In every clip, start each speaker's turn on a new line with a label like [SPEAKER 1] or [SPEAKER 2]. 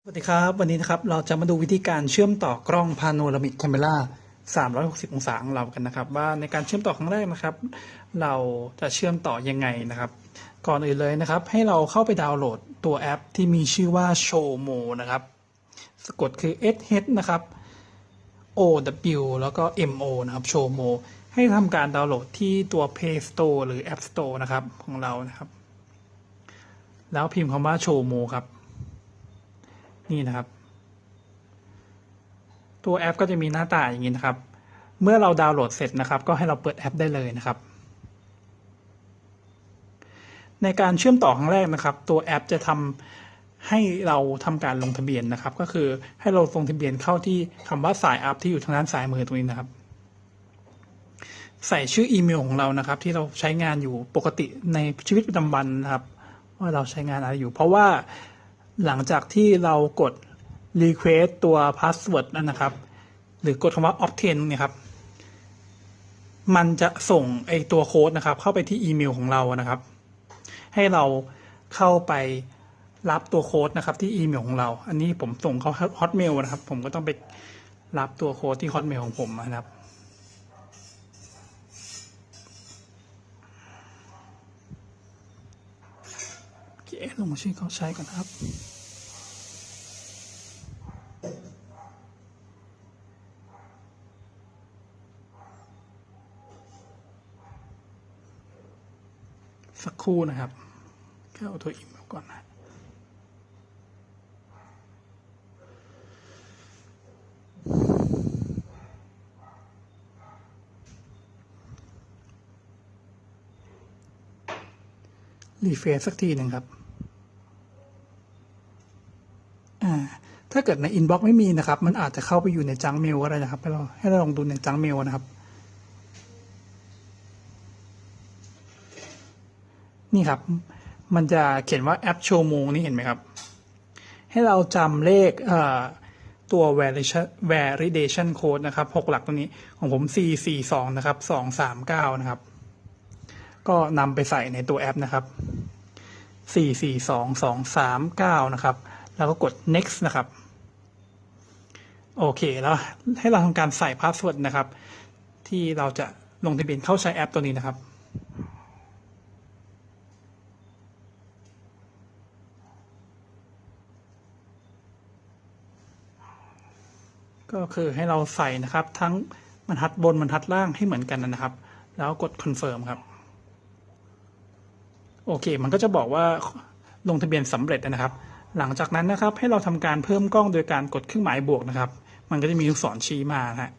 [SPEAKER 1] สวัสดีครับวันนี้นะครับเราจะมาดูวิธีการเชื่อมต่อกล้องพาโนรามิกแคมเมรา360องศาของเรากันนะครับว่าในการเชื่อมต่อครั้งแรกนะครับเราจะเชื่อมต่อยังไงนะครับก่อนอื่นเลยนะครับให้เราเข้าไปดาวน์โหลดตัวแอปที่มีชื่อว่า Showmo นะครับสะกดคือ SH นะครับ OW แล้วก็ MO นะครับ Showmo ให้ทำการดาวน์โหลดที่ตัว Play Store หรือ App Store นะครับของเรานะครับแล้วพิมพ์คำว่า Showmo ครับนี่นะครับตัวแอปก็จะมีหน้าตาอย่างนี้นะครับเมื่อเราดาวน์โหลดเสร็จนะครับก็ให้เราเปิดแอปได้เลยนะครับในการเชื่อมต่อครั้งแรกนะครับตัวแอปจะทำให้เราทำการลงทะเบียนนะครับก็คือให้เราลงทะเบียนเข้าที่คำว่าสายอัพที่อยู่ทางด้านซ้ายมือตรงนี้นะครับใส่ชื่ออีเมลของเรานะครับที่เราใช้งานอยู่ปกติในชีวิตประจำวันนะครับว่าเราใช้งานอะไรอยู่เพราะว่าหลังจากที่เรากด request ตัว password นั่นนะครับหรือกดคำว่า obtain เนี่ยครับมันจะส่งไอตัวโค้ดนะครับเข้าไปที่อีเมลของเรานะครับให้เราเข้าไปรับตัวโค้ดนะครับที่อีเมลของเราอันนี้ผมส่งเข้า Hotmail นะครับผมก็ต้องไปรับตัวโค้ดที่ Hotmail ของผมนะครับโอเคลงชื่อเขาใช้ก่อนครับสักครู่นะครับเข้าตัวอีเมลก่อนนะรีเฟรชสักทีหนึ่งครับถ้าเกิดในอินบ็อกซ์ไม่มีนะครับมันอาจจะเข้าไปอยู่ในจังเมลก็ได้นะครับให้เราลองดูในจังเมลนะครับนี่ครับมันจะเขียนว่าแอปโชว์โมงนี่เห็นไหมครับให้เราจำเลขตัว validation code นะครับ6หลักตรงนี้ของผม442นะครับ239นะครับก็นำไปใส่ในตัวแอปนะครับ442239นะครับแล้วก็กด next นะครับโอเคแล้วให้เราทำการใส่พาสเวิร์ดนะครับที่เราจะลงทะเบียนเข้าใช้แอปตัวนี้นะครับก็คือให้เราใส่นะครับทั้งบรรทัดบนบรรทัดล่างให้เหมือนกันนะครับแล้วกด confirm ครับโอเคมันก็จะบอกว่าลงทะเบียนสำเร็จนะครับหลังจากนั้นนะครับให้เราทำการเพิ่มกล้องโดยการกดเครื่องหมายบวกนะครับมันก็จะมีลูกศรชี้มาฮะ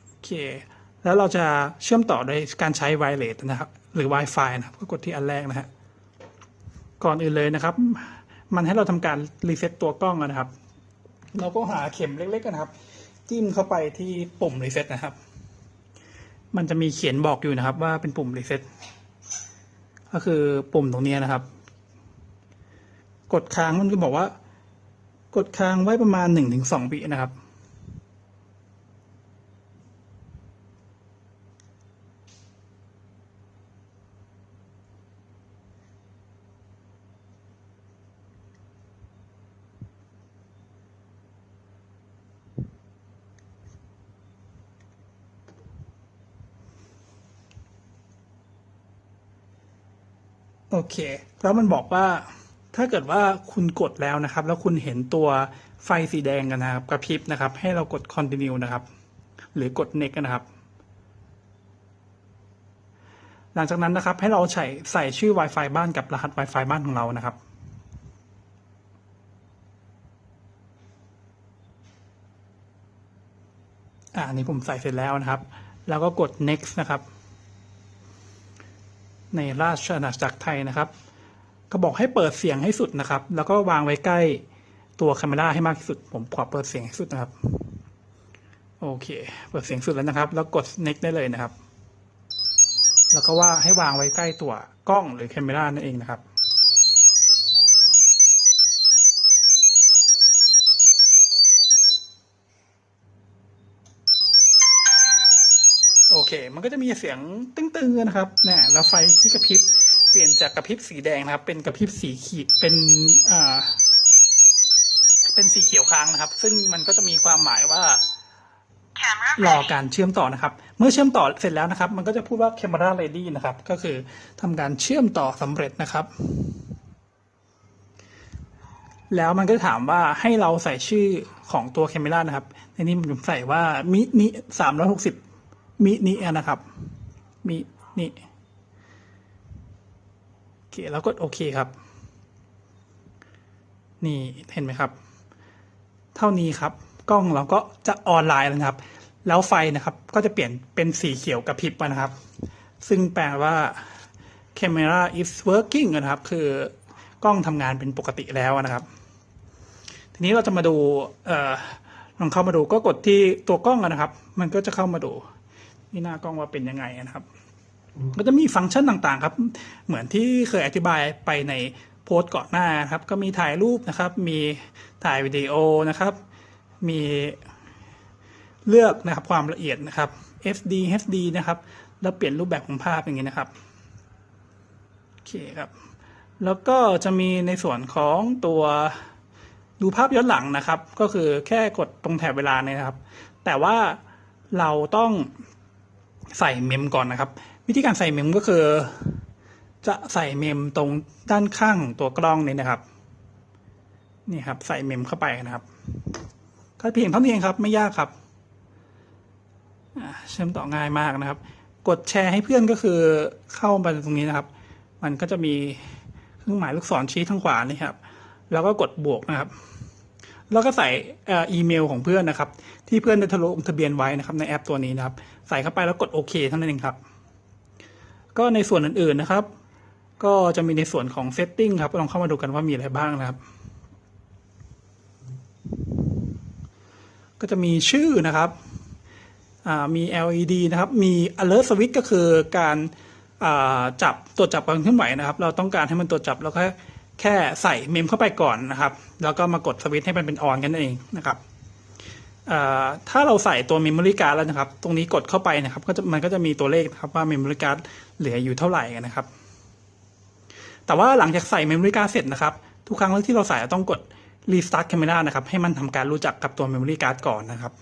[SPEAKER 1] โอเคแล้วเราจะเชื่อมต่อโดยการใช้ wireless นะครับหรือ Wi-Fi นะครับก็กดที่อันแรกนะฮะก่อนอื่นเลยนะครับมันให้เราทำการรีเซ็ตตัวกล้องนะครับเราก็หาเข็มเล็กๆนะครับจิ้มเข้าไปที่ปุ่มรีเซ็ตนะครับมันจะมีเขียนบอกอยู่นะครับว่าเป็นปุ่มรีเซ็ตก็คือปุ่มตรงนี้นะครับกดค้างมันก็บอกว่ากดค้างไว้ประมาณ 1-2 วินะครับโอเคแล้วมันบอกว่าถ้าเกิดว่าคุณกดแล้วนะครับแล้วคุณเห็นตัวไฟสีแดงกันนะครับกระพริบนะครับให้เรากด continue นะครับหรือกด next นะครับหลังจากนั้นนะครับให้เราใส่ชื่อ Wi-Fi บ้านกับรหัส Wi-Fi บ้านของเรานะครับอันนี้ผมใส่เสร็จแล้วนะครับแล้วก็กด next นะครับในราชอาณาจักรไทยนะครับก็บอกให้เปิดเสียงให้สุดนะครับแล้วก็วางไว้ใกล้ตัวคาเมราให้มากที่สุดผมขอเปิดเสียงให้สุดนะครับโอเคเปิดเสียงสุดแล้วนะครับแล้วกด next ได้เลยนะครับแล้วก็ว่าให้วางไว้ใกล้ตัวกล้องหรือคาเมรานั่นเองนะครับโอเคมันก็จะมีเสียงตึ้งๆนะครับเนี่ยแล้วไฟที่กระพริบเปลี่ยนจากกระพริบสีแดงนะครับเป็นกระพริบสีขีดเป็น เป็นสีเขียวค้างนะครับซึ่งมันก็จะมีความหมายว่ารอการเชื่อมต่อนะครับเมื่อเชื่อมต่อเสร็จแล้วนะครับมันก็จะพูดว่า camera ready นะครับก็คือทำการเชื่อมต่อสำเร็จนะครับแล้วมันก็จะถามว่าให้เราใส่ชื่อของตัว camera นะครับในนี้ผมใส่ว่ามินิ360มินินะครับมินิโอเคแล้วกดโอเคครับนี่เห็นไหมครับเท่านี้ครับกล้องเราก็จะออนไลน์แล้วนะครับแล้วไฟนะครับก็จะเปลี่ยนเป็นสีเขียวกระพริบนะครับซึ่งแปลว่า camera is working นะครับคือกล้องทำงานเป็นปกติแล้วนะครับทีนี้เราจะมาดูลองเข้ามาดูก็กดที่ตัวกล้องนะครับมันก็จะเข้ามาดูนี่หน้ากล้องว่าเป็นยังไงนะครับก็จะมีฟังก์ชันต่างๆครับเหมือนที่เคยอธิบายไปในโพสต์ก่อนหน้าครับก็มีถ่ายรูปนะครับมีถ่ายวิดีโอนะครับมีเลือกนะครับความละเอียดนะครับ SD HD นะครับแล้วเปลี่ยนรูปแบบของภาพอย่างนี้นะครับโอเคครับแล้วก็จะมีในส่วนของตัวดูภาพย้อนหลังนะครับก็คือแค่กดตรงแถบเวลาเนี่ยนะครับแต่ว่าเราต้องใส่เมมก่อนนะครับวิธีการใส่เมมก็คือจะใส่เมมตรงด้านข้างตัวกล้องนี่นะครับนี่ครับใส่เมมเข้าไปนะครับก็เพียงเท่านี้เองครับไม่ยากครับเชื่อมต่อง่ายมากนะครับกดแชร์ให้เพื่อนก็คือเข้าไปตรงนี้นะครับมันก็จะมีเครื่องหมายลูกศรชี้ทางขวานี่ครับแล้วก็กดบวกนะครับแล้วก็ใส่อีเมลของเพื่อนนะครับที่เพื่อนได้ลงทะเบียนไว้นะครับในแอปตัวนี้นะครับใส่เข้าไปแล้วกดโอเคเท่านั้นเองครับก็ในส่วนอื่นๆนะครับก็จะมีในส่วนของ setting ครับลองเข้ามาดูกันว่ามีอะไรบ้างนะครับก็จะมีชื่อนะครับมี LED นะครับมี alert switch ก็คือการตรวจจับการเคลื่อนไหวนะครับเราต้องการให้มันตรวจจับแล้วก็แค่ใส่เมมเข้าไปก่อนนะครับแล้วก็มากดสวิตช์ให้มันเป็นออนกันเองนะครับถ้าเราใส่ตัว memory card แล้วนะครับตรงนี้กดเข้าไปนะครับมันก็จะมีตัวเลขนะครับว่า memory card เหลืออยู่เท่าไหร่นะครับแต่ว่าหลังจากใส่ memory card เสร็จนะครับทุกครั้งที่เราใส่ต้องกด restart camera นะครับให้มันทำการรู้จักกับตัว memory card ก่อนนะครับ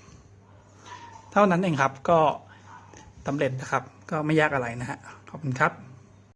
[SPEAKER 1] เท่านั้นเองครับก็สำเร็จนะครับก็ไม่ยากอะไรนะฮะขอบคุณครับ